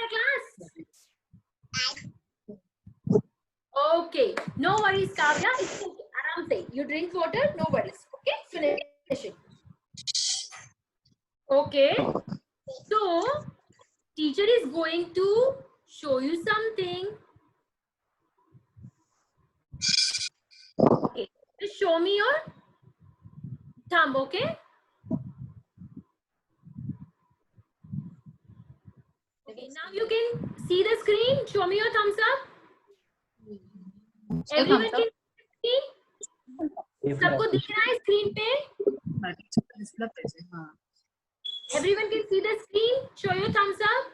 our class? Okay, no worries, Kavya. It's okay. Aram say, you drink water, no worries. Okay, finish it. Okay, so teacher is going to show you something. Okay, just show me your thumb, okay? Okay, now you can see the screen. Show me your thumbs up. Everyone can see? सबको दिख रहा है screen पे? Everyone can see the screen. Show your thumbs up.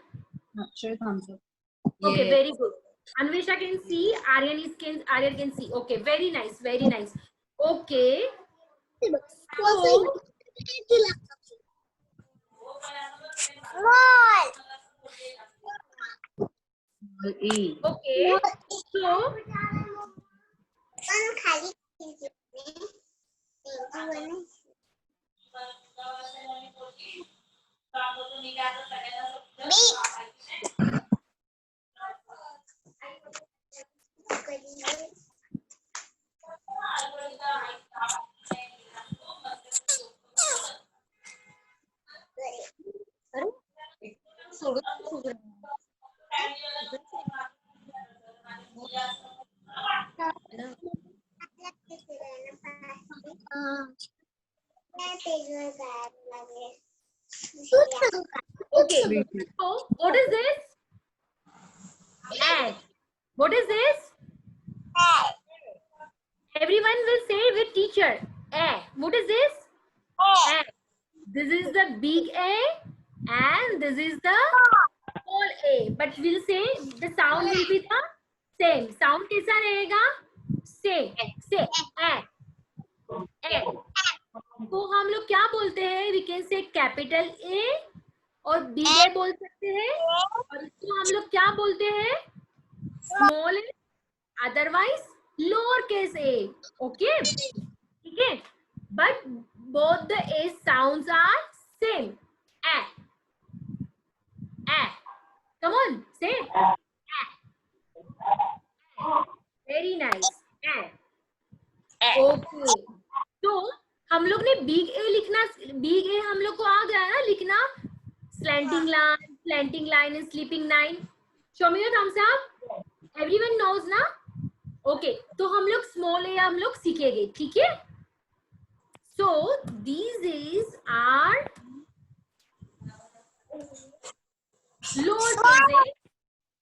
Show your thumbs up. Okay, very good. Anvesha can see. Aryan can see. Okay, very nice, very nice. Okay. So, okay. So, okay. So, what is this? Egg. What is this? Everyone will say with teacher. A. What is this? A. This is the big A and this is the small A. But we'll say the sound will be the same. Sound कैसा रहेगा? Same. Say A. A. तो हम लोग क्या बोलते हैं? We can say capital A और big A बोल सकते हैं. और इसको हम लोग क्या बोलते हैं? Small A. Otherwise lowercase a. Okay, okay, but both the a sounds are same. A. Come on, say A. Very nice. A. Okay, तो हम लोग ने बिग ए लिखना, बिग ए हम लोग को आ गया ना लिखना. Slanting line and sleeping line. Show me your thumbs up. Everyone knows ना? Okay, तो हम लोग स्मॉल ए हम लोग सीखेंगे, ठीक है? So these is our lowercase a.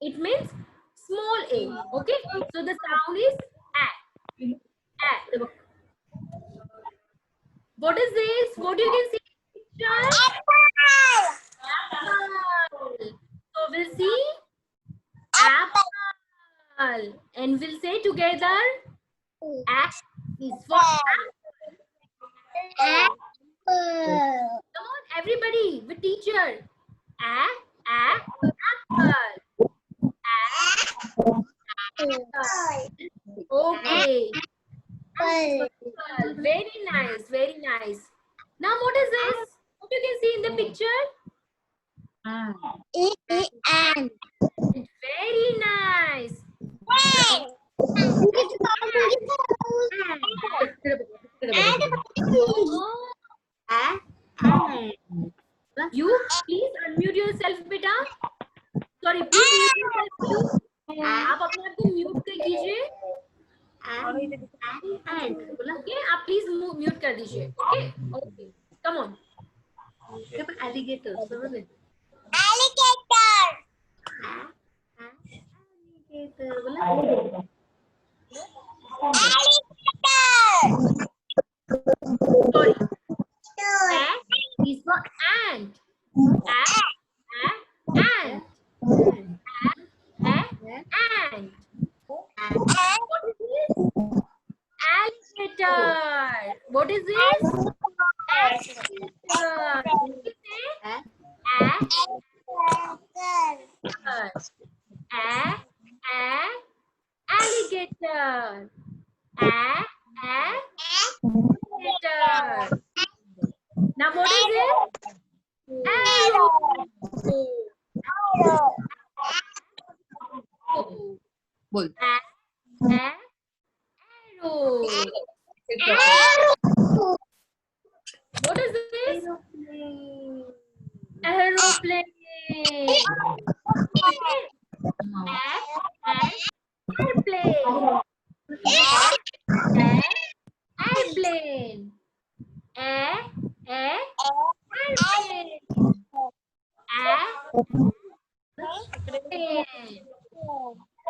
It means small a. Okay, so the sound is a. A. What is this? What you can see? Apple. So we'll see apple. And we'll say together, A is for apple. Come on, everybody, with teacher. Apple. Okay. Very nice, very nice. Now, what is this? What you can see in the picture? And. Very nice. You please unmute yourself, beta. Sorry, please mute yourself. आप अपने आप को mute कर कीजिए. Okay, आप please mute कर दीजिए. Okay, okay. Come on. Alligator. Alligator. Sorry. A is for ant. Ant. Ant. What is this? Alligator. What is this? Alligator. Alligator. Alligator. Now what is it? Arrow. बोल. Arrow. What is this? Aeroplane. Airplane. Airplane. Airplane. Airplane.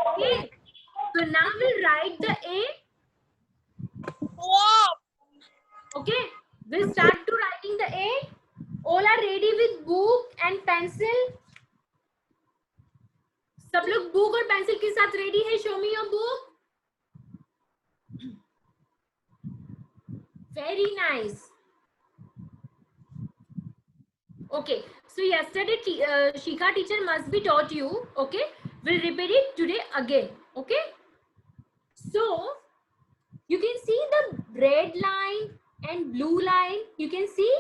Okay. So now we'll write the A. Okay. We'll start to writing the A. All are ready with book and pencil. सब लोग book और pencil के साथ ready है? Show me your book. Very nice. Okay. So yesterday, Shikha teacher must be taught you. Okay. We'll repeat it today again. Okay. So you can see the red line and blue line. You can see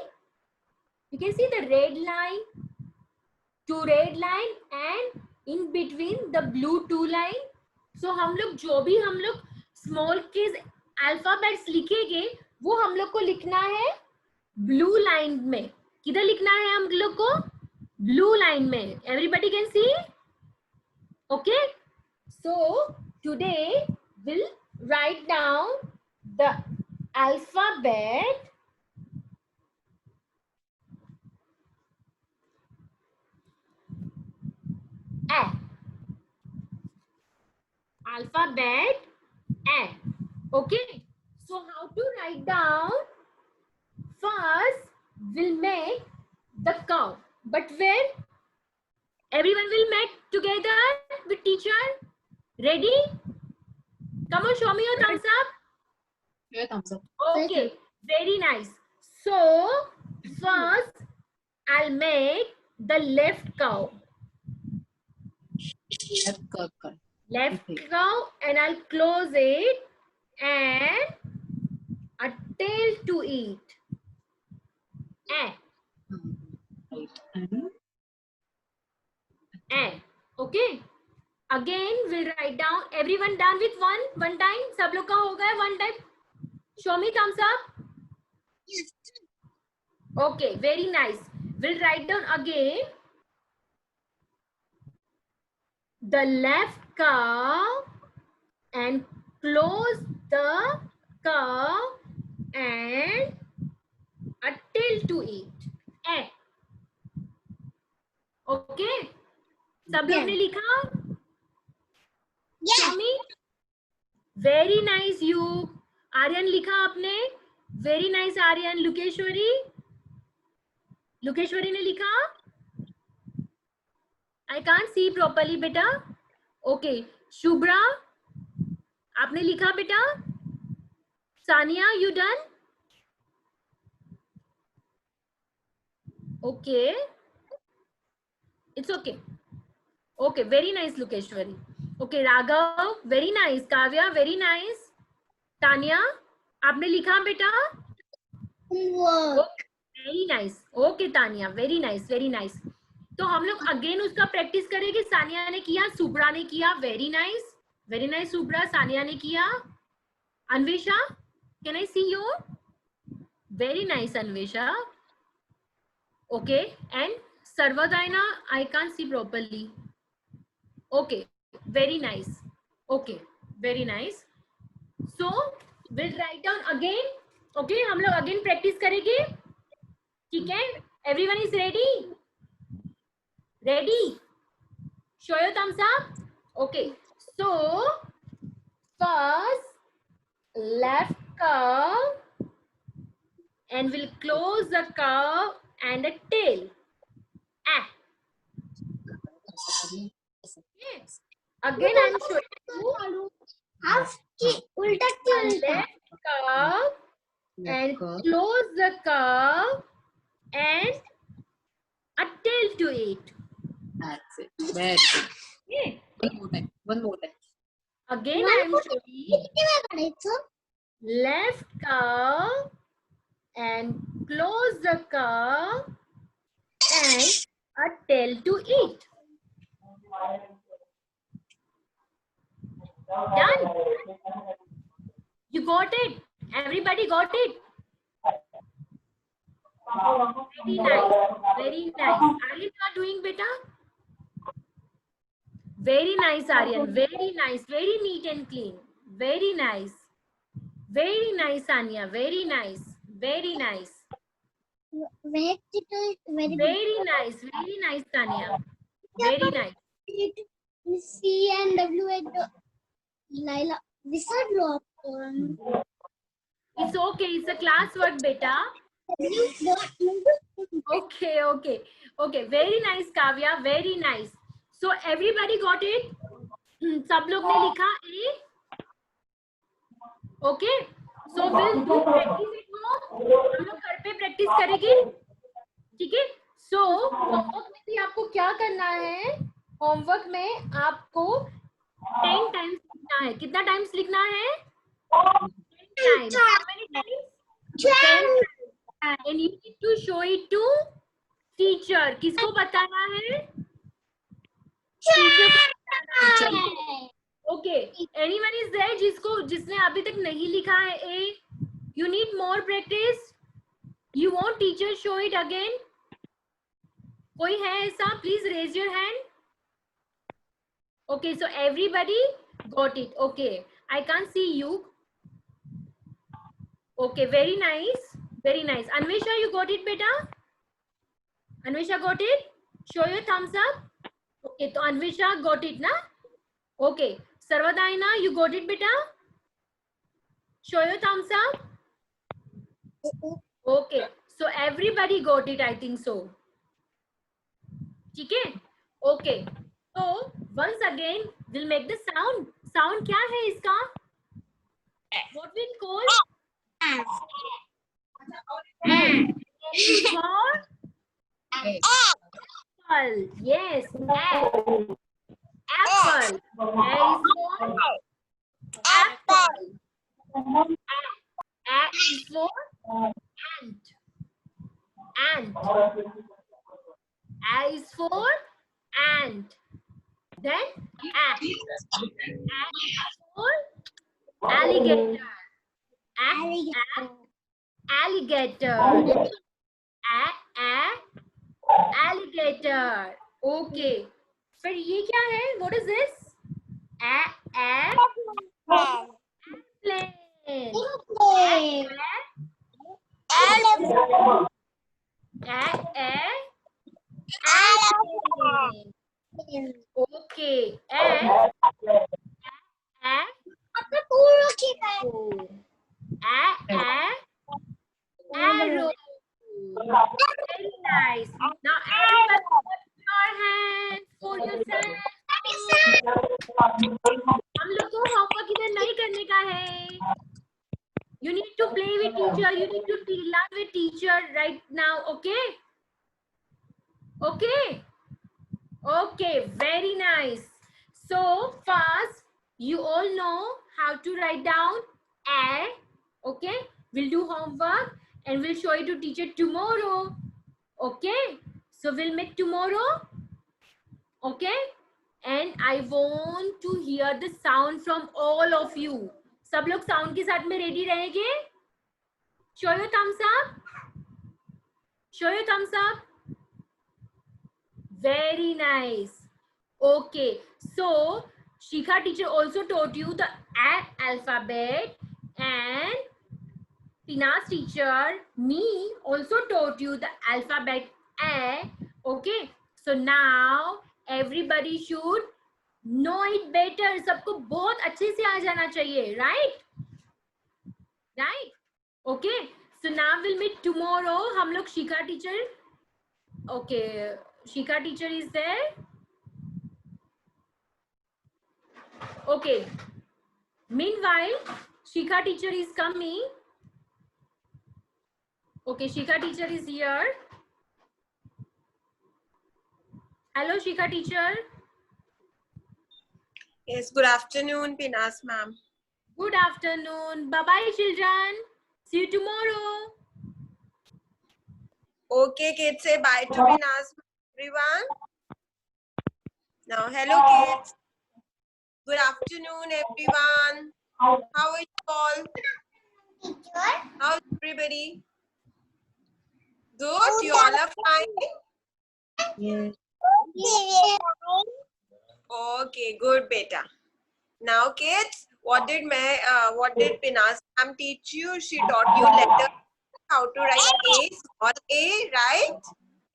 the red line, two red line, and in between the blue two line. So हम लोग जो भी हम लोग small case alphabets लिखेंगे वो हम लोग को लिखना है ब्लू लाइन में. किधर लिखना है हम लोग को? ब्लू लाइन में. Everybody can see? Okay. So today will write down the alphabet A. Alphabet A. Okay. So how to write down? First, we'll make the cow. But where? Everyone will make together with teacher. Ready? Come on, show me your thumbs up. Your thumbs up. Okay. Very nice. So first, I'll make the left cow. Left curve. Left Okay. cow, and I'll close it and a tail to eat. A. Right. And Okay. Again, we'll write down. Everyone done with one time? सब लोग का हो गया one time? Show me thumbs up. Okay, very nice. We'll write down again. The left cow and close the cow and a tail to eat. Okay. सब लोग ने लिखा? Show me. Very nice you. Aryan लिखा आपने? Very nice Aryan. Lukeshwari ने लिखा? I can't see properly बेटा. Okay. Shubhra आपने लिखा बेटा? Sania you done? Okay. It's okay. Okay, very nice Lukeshwari. Okay, Raghav, very nice. Kavya, very nice. Tanya, आपने लिखा बेटा? Okay, very nice. Okay, Tanya, very nice, very nice. तो हम लोग अगेन उसका प्रैक्टिस करेंगे. सानिया ने किया, सुब्रा ने किया, very nice सुब्रा. सानिया ने किया. Anvesha, can I see you? Very nice Anvesha. Okay, and Sarvadaina, I can't see properly. Okay, very nice. Okay, very nice. So we'll write down again. Okay, हम लोग again practice करेंगे. ठीक है? Everyone is ready? Ready? Show your thumbs up. Okay. So first left curve, and we'll close the curve and the tail. Yes. Again, I'm showing you a left curve and close the curve and a tail to it. that's it. Very good. Okay. One more time. Again, I'm showing left curve and close the curve and a tail to it. Done. You got it. Everybody got it. Very nice. Very nice. Aryan, you are doing better. Very nice, Aryan. Very nice. Very neat and clean. Very nice. Very nice, Anya. Very nice. Very nice. Very Very nice. Very nice, Tanya. Very nice. C and W at the Laila. This is drop. It's okay. It's a class work, beta. Okay, okay. Okay. Very nice, Kavya. Very nice. So everybody got it? सब लोग ने लिखा A? Okay. So we'll do practice at home. हम लोग घर पे practice करेंगे. ठीक है. So होमवर्क में भी आपको क्या करना है? होमवर्क में आपको 10 टाइम्स लिखना है. कितना टाइम्स लिखना है? 10 times. How many times? 10 times. And you need to show it to teacher. किसको बताना है? Teacher को बताना है. Okay. Anyone is there जिसने अभी तक नहीं लिखा है A? You need more practice. You want teacher show it again? कोई है ऐसा? Please raise your hand. Okay, so everybody got it. Okay, I can't see you. Okay, very nice. Very nice. Anvesha, you got it, beta? Anvesha got it? Show your thumbs up. Okay, so Anvesha got it, na? Okay. Sarvadaina, you got it, beta? Show your thumbs up. Okay. So everybody got it, I think so. Okay? Okay. So once again, we'll make the sound. Sound क्या है इसका? What we'll call? For apple. Yes. Apple. A is for apple. A is for ant. Ant. A is for ant. Then A. A is for alligator. Alligator. Alligator. Okay. फिर ये क्या है? What is this? Airplane. Okay. Arrow. Very nice. Now everybody put your hands for yourself. हम लोग को homework इधर नहीं करने का है. You need to play with teacher. You need to learn with teacher right now. Okay? Okay? Okay. Very nice. So first, you all know how to write down A. Okay? We'll do homework and we'll show it to teacher tomorrow. Okay? So we'll meet tomorrow. Okay? And I want to hear the sound from all of you. सब लोग sound के साथ में ready रहेंगे? Show your thumbs up. Show your thumbs up. Very nice. Okay. So Shikha teacher also taught you the alphabet, and Tina's teacher, me, also taught you the alphabet A. Okay. So now everybody should know it better. सबको बहुत अच्छे से आ जाना चाहिए, right? Right? Okay. So now we'll meet tomorrow. हम लोग Shikha teacher. Okay. Shikha teacher is there. Okay. Meanwhile, Shikha teacher is coming. Okay, Shikha teacher is here. Hello, Shikha teacher. Yes, good afternoon, Pinas ma'am. Good afternoon. Bye-bye, children. See you tomorrow. Okay, kids, say bye to Pinas, everyone. Now, hello, kids. Good afternoon, everyone. How are you all? Teacher. How's everybody? Good. You all are fine. Yes. Okay, good, beta. Now, kids, what did Pinas ma'am teach you? She taught you letter, how to write A, small a, right?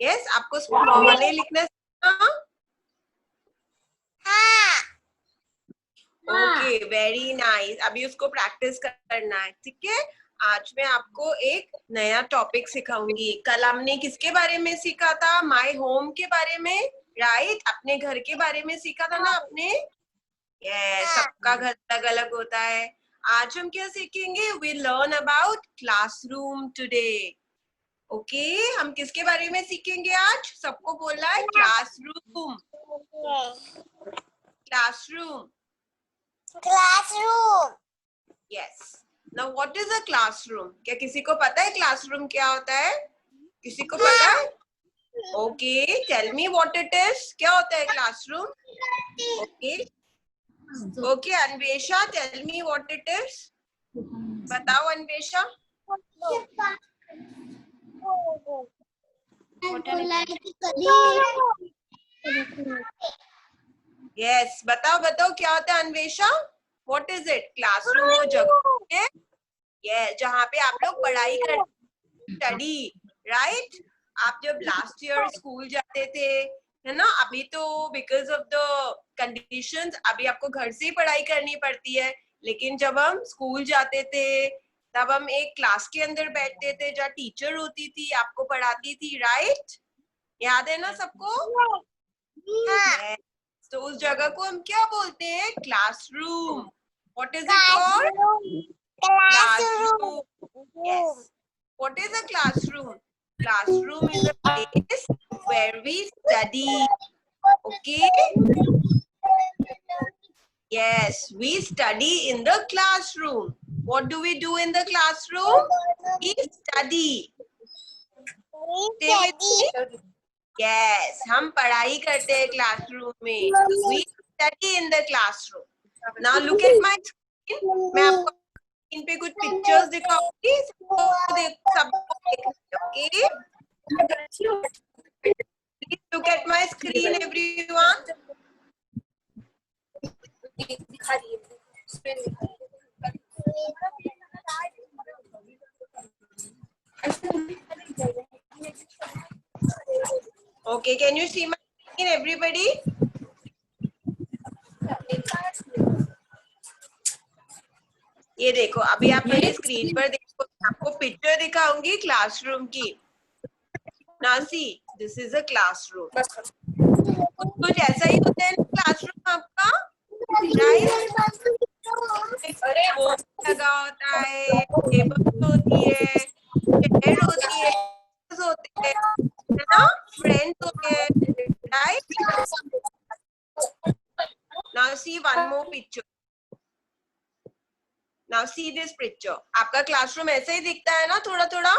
Yes, आपको small a लिखना सीखना. Okay, very nice. अभी उसको practice करना है, ठीक है. आज मैं आपको एक नया टॉपिक सिखाऊंगी. कल हमने किसके बारे में सीखा था? माय होम के बारे में, राइट? अपने घर के बारे में सीखा था ना आपने. यस, सबका घर अलग अलग होता है. आज हम क्या सीखेंगे? We learn about classroom today. Okay, हम किसके बारे में सीखेंगे आज? सबको बोलना है classroom. Classroom. Classroom. Yes. Now, what is a classroom? क्या किसी को पता है क्लासरूम क्या होता है? किसी को पता है? Okay, tell me what it is. क्या होता है classroom? Okay. Okay, Anvesha, tell me what it is. बताओ अन्वेषा. Yes, बताओ बताओ क्या होता है Anvesha? What is it? Classroom वो जगह है, yes, जहाँ पे आप लोग पढ़ाई करते, स्टडी, राइट? आप जब लास्ट ईयर स्कूल जाते थे, है ना? अभी तो बिकॉज ऑफ द कंडीशंस अभी आपको घर से ही पढ़ाई करनी पड़ती है, लेकिन जब हम स्कूल जाते थे तब हम एक क्लास के अंदर बैठते थे जहाँ टीचर होती थी, आपको पढ़ाती थी, राइट? याद है ना सबको? Yes. तो उस जगह को हम क्या बोलते हैं? Classroom. What is it called? Classroom. Yes. What is a classroom? Classroom is a place where we study. Okay? Yes, we study in the classroom. What do we do in the classroom? We study. Stay with me. Yes, हम पढ़ाई करते हैं classroom में. We study in the classroom. Now look at my screen. मैं आपको इन पे कुछ pictures दिखाऊंगी, सबको देखना, okay? Please look at my screen, everyone. Okay, can you see my screen, everybody? ये देखो, अभी आप मेरी स्क्रीन पर देखो, आपको पिक्चर दिखाऊंगी क्लासरूम की. Now see, this is a classroom. कुछ ऐसा ही होता है ना क्लासरूम आपका, राइट? बोर्ड लगा होता है, टेबल होती है, चेयर होती है, होते हैं, है ना? फ्रेंड्स होते हैं, right? Now see one more picture. Now see this picture. आपका क्लासरूम ऐसे ही दिखता है ना, थोड़ा थोड़ा?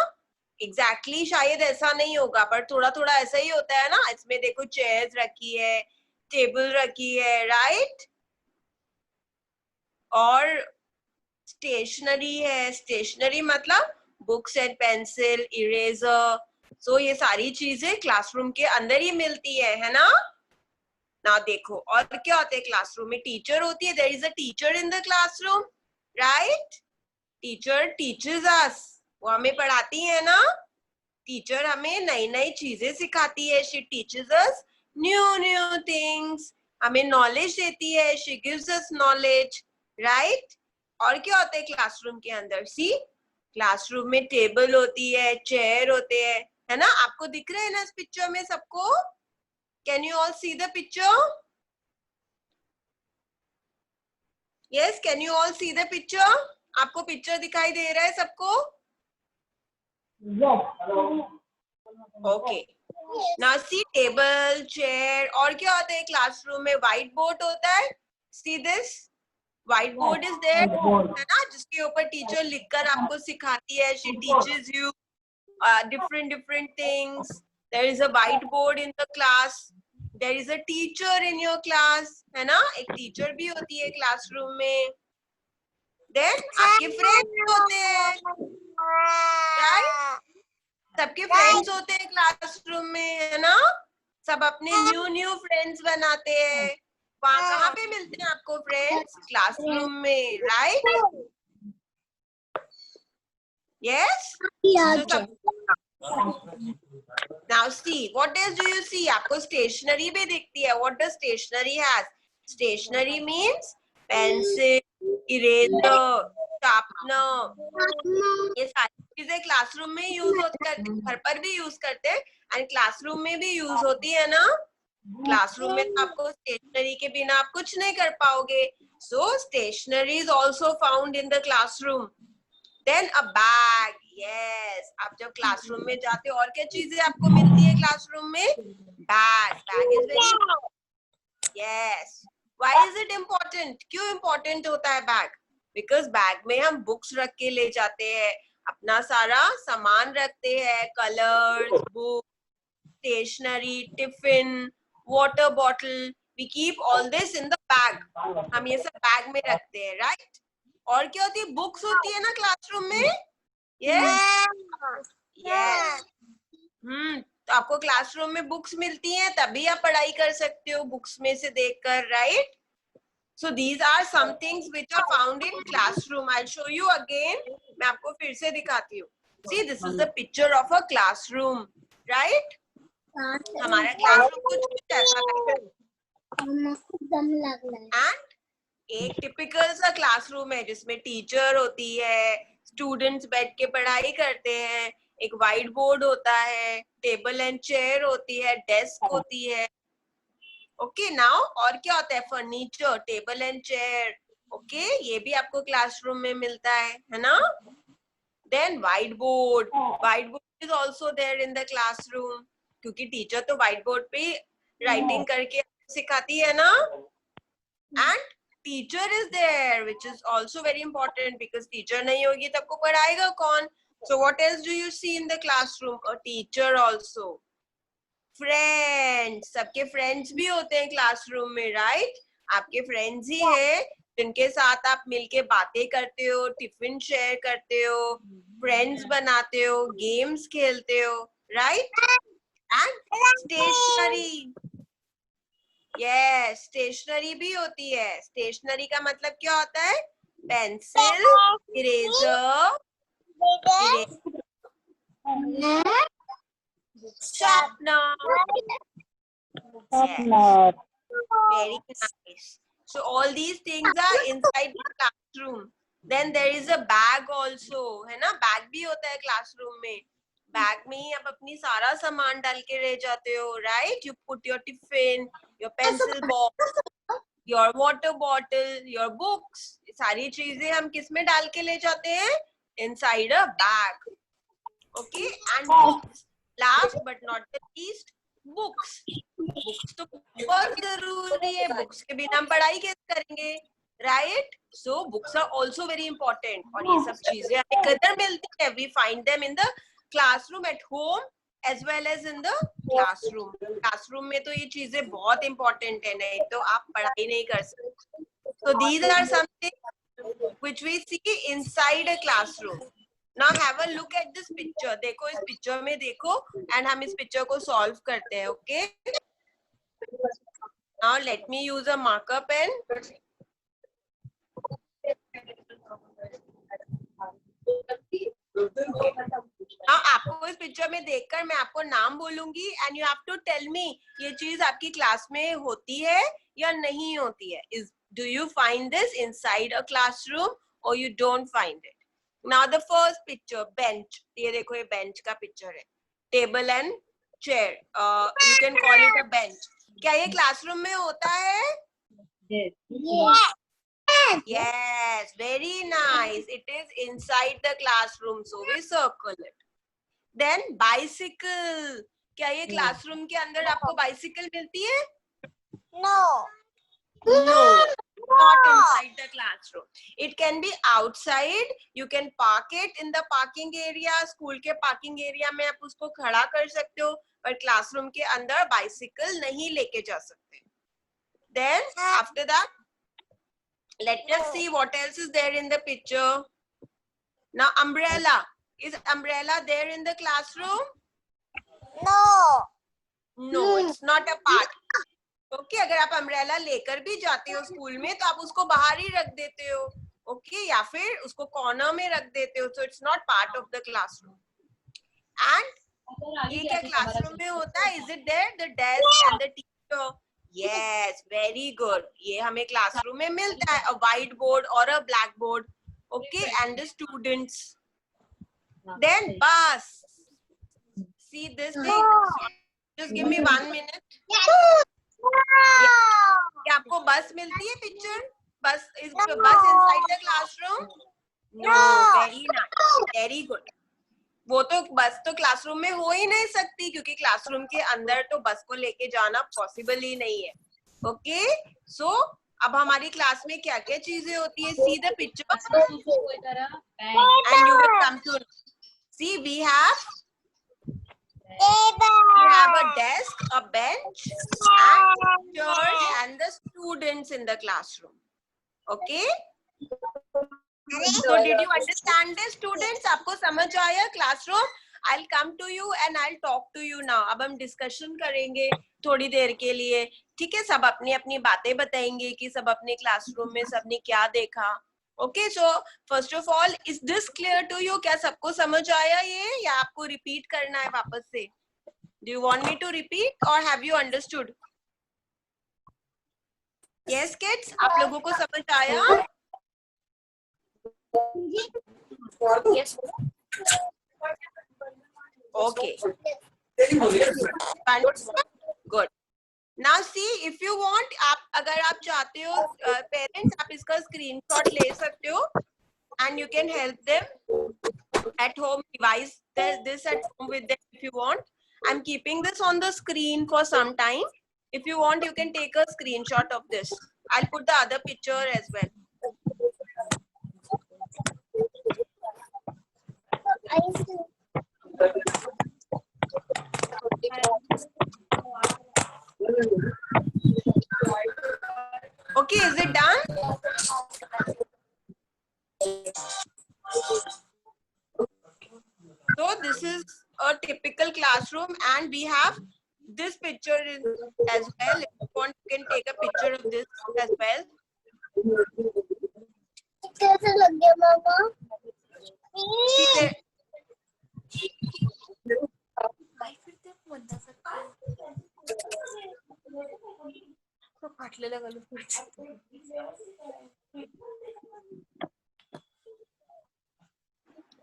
एग्जैक्टली शायद ऐसा नहीं होगा, पर थोड़ा थोड़ा ऐसा ही होता है ना. इसमें देखो चेयर्स रखी है, टेबल रखी है, राइट? और स्टेशनरी है. स्टेशनरी मतलब बुक्स एंड पेंसिल, इरेजर. सो ये सारी चीजें क्लासरूम के अंदर ही मिलती है ना? ना देखो, और क्या होता है क्लासरूम में? टीचर होती है. There is a teacher in the classroom, right? Teacher teachers us. वो हमें पढ़ाती है ना. टीचर हमें नई नई चीजें सिखाती है. She teachers us new things. हमें नॉलेज देती है. She gives us knowledge, right? और क्या होता है क्लासरूम के अंदर? सी, क्लासरूम में टेबल होती है, चेयर होते हैं, है ना? आपको दिख रहे हैं ना इस पिक्चर में सबको? Can you all C the picture? Yes, can you all C the picture? आपको पिक्चर दिखाई दे रहा है सबको? Okay. Now see, table, chair. और क्या होता है क्लासरूम में? व्हाइट बोर्ड होता है. See this white board is there, है ना? जिसके ऊपर टीचर लिखकर आपको सिखाती है. She teaches you different things. There is a whiteboard in the class. There is a teacher in your class, है ना, एक टीचर भी होती है क्लासरूम में। देन आपके फ्रेंड्स होते हैं, राइट, सबके फ्रेंड्स होते हैं क्लासरूम में, है ना, सब अपने न्यू फ्रेंड्स बनाते हैं। वहाँ कहाँ पे मिलते हैं आपको फ्रेंड्स? क्लासरूम में, right? Yes. Now see, what else do you see? आपको स्टेशनरी भी दिखती है। What does stationery has? Stationery means pencil, eraser, sharpener, ये सारी चीजें क्लासरूम में यूज करते, घर पर भी यूज करते हैं एंड क्लासरूम में भी यूज होती है ना। क्लासरूम में तो आपको स्टेशनरी के बिना आप कुछ नहीं कर पाओगे। So stationery is also found in the classroom. Then a bag, yes, आप जब क्लासरूम में जाते हो और क्या चीजें आपको मिलती है क्लासरूम में? Bag is very, yes. Why is it important? क्यों इम्पोर्टेंट होता है बैग? बिकॉज बैग में हम बुक्स रख के ले जाते हैं, अपना सारा सामान रखते हैं, colours, book, stationery, tiffin, water bottle, we keep all this in the bag. हम ये सब बैग में रखते हैं, राइट? और क्या होती है? बुक्स होती है ना क्लासरूम में। यस, तो आपको क्लासरूम में बुक्स मिलती हैं, तभी आप पढ़ाई कर सकते हो बुक्स में से देखकर, right? So these are some things which are found in classroom. I'll show you again. मैं आपको फिर से दिखाती हूँ. See, this is the picture of a classroom, right? हमारा क्लासरूम कुछ ऐसा लगता है. And एक टिपिकल सा क्लासरूम है जिसमें टीचर होती है, स्टूडेंट्स बैठ के पढ़ाई करते हैं, एक व्हाइट बोर्ड होता है, टेबल एंड चेयर होती है, डेस्क होती है. ओके, नाउ और क्या होता है? Furniture, table and chair. Okay, ये भी आपको क्लासरूम में मिलता है ना? Then white board is also there in the classroom, क्योंकि टीचर तो व्हाइट बोर्ड पे राइटिंग करके सिखाती है ना. And teacher is there which is also very important, because teacher नहीं होगी तो आपको पढ़ाएगा कौन? So what else do you see in the classroom? A teacher also. Friends, सबके फ्रेंड्स भी होते हैं क्लासरूम में, राइट? आपके फ्रेंड्स ही हैं जिनके साथ आप मिलके बातें करते हो, टिफिन शेयर करते हो, फ्रेंड्स बनाते हो, गेम्स खेलते हो, right? And stationery, yes, stationery भी होती है. स्टेशनरी का मतलब क्या होता है? Pencil, eraser, sharpener. Yes. Very nice. So all these things are inside the classroom. Then there is a bag also, है ना? बैग भी होता है क्लासरूम में. बैग में ही आप अपनी सारा सामान डाल के ले जाते हो, right? You put your tiffin, your pencil box, your water bottle, your books. सारी चीजें हम किस में डाल के ले जाते हैं? Inside a bag. Okay, and books. Last but not the least, books. Books तो बहुत जरूरी है, बुक्स के बिना हम पढ़ाई कैसे करेंगे, right? So books are also very important. और ये सब चीजें किधर मिलती है? We find them in the classroom at home as well as in the classroom. Classroom में तो ये चीजें बहुत इंपॉर्टेंट है, नहीं तो आप पढ़ाई नहीं कर सकते. So these are something which we see inside a classroom. Now have a look at this picture. देखो इस पिक्चर में देखो, and हम इस पिक्चर को सॉल्व करते हैं. Okay? Now let me use a marker pen. Now आपको इस पिक्चर में देखकर मैं आपको नाम बोलूंगी, and you have to tell me ये चीज आपकी क्लास में होती है या नहीं होती है. Do you find this inside a classroom or you don't find it? Now the first picture, bench. ये देखो ये bench का picture है. Table and chair. You can call it a bench. क्या ये classroom में होता है? Yes. Yes, very nice. It is inside the classroom, so we circle it. Then bicycle. क्या ये classroom के अंदर आपको bicycle मिलती है? No. No. not inside the classroom. It can be outside. You can park it in the parking area. School के parking area में आप उसको खड़ा कर सकते हो, पर classroom के अंदर bicycle नहीं लेके जा सकते. Then after that, let us see what else is there in the picture. Now umbrella. Is umbrella there in the classroom? No, it's not a part. Okay, अगर आप umbrella लेकर भी जाते हो स्कूल में तो आप उसको बाहर ही रख देते हो. Okay, या फिर उसको corner में रख देते हो. So it's not part of the classroom. And ये क्या classroom में होता है? Is it there? The desk and the teacher. Yes, very good. ये हमें classroom में मिलता है. A whiteboard or a blackboard. Okay, and the students. Then bus. See this thing? Just give me 1 minute. क्या आपको बस मिलती है पिक्चर? बस is bus inside the classroom? No, very nice, very good. वो तो बस तो क्लासरूम में हो ही नहीं सकती क्योंकि क्लासरूम के अंदर तो बस को लेके जाना पॉसिबल ही नहीं है. ओके, सो अब हमारी क्लास में क्या क्या चीजें होती है? See the picture and you will come to see. We have a desk, a bench, and teachers and the students in the classroom. Okay? So did you understand this, students? आपको समझ आया classroom? I'll come to you and I'll talk to you now. अब हम discussion करेंगे थोड़ी देर के लिए. ठीक है, सब अपनी अपनी बातें बताएंगे कि सब अपने classroom में सबने क्या देखा. Okay, so first of all, is this clear to you? क्या सबको समझ आया ये या आपको repeat करना है वापस से? Do you want me to repeat or have you understood? Yes, kids, आप लोगों को समझ आया? Yes. Okay. Good. Now see, if you want, अगर आप चाहते हो parents, आप इसका screenshot ले सकते हो and you can help them at home, revise this at home with them if you want. I'm keeping this on the screen for some time. If you want, you can take a screenshot of this. I'll put the other picture as well. Okay, is it done? So this is a typical classroom and we have this picture as well. If you want, you can take a picture of this as well. कैसे लग गया मामा?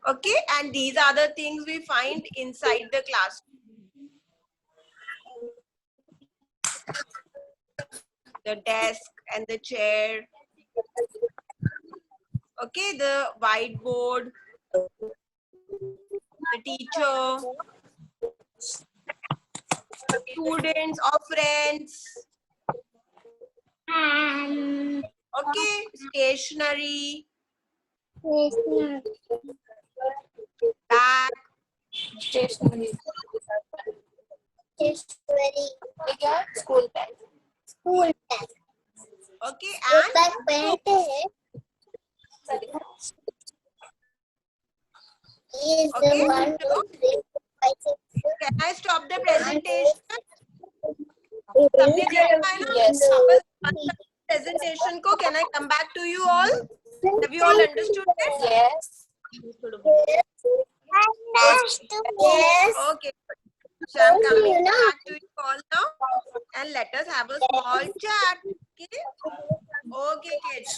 Okay, and these are the things we find inside the classroom. The desk and the chair. Okay, the whiteboard, the teacher, students or friends. Okay, stationery, bag, school bag. okay, and okay, so can I stop the presentation? सबने देखा है ना? वापस presentation को, can I come back to you all? Have you all understood it? Yes. Okay. So I'm coming back to you all now, and let us have a small chat. Okay. Okay, kids.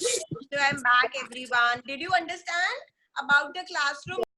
So I'm back, everyone. Did you understand about the classroom?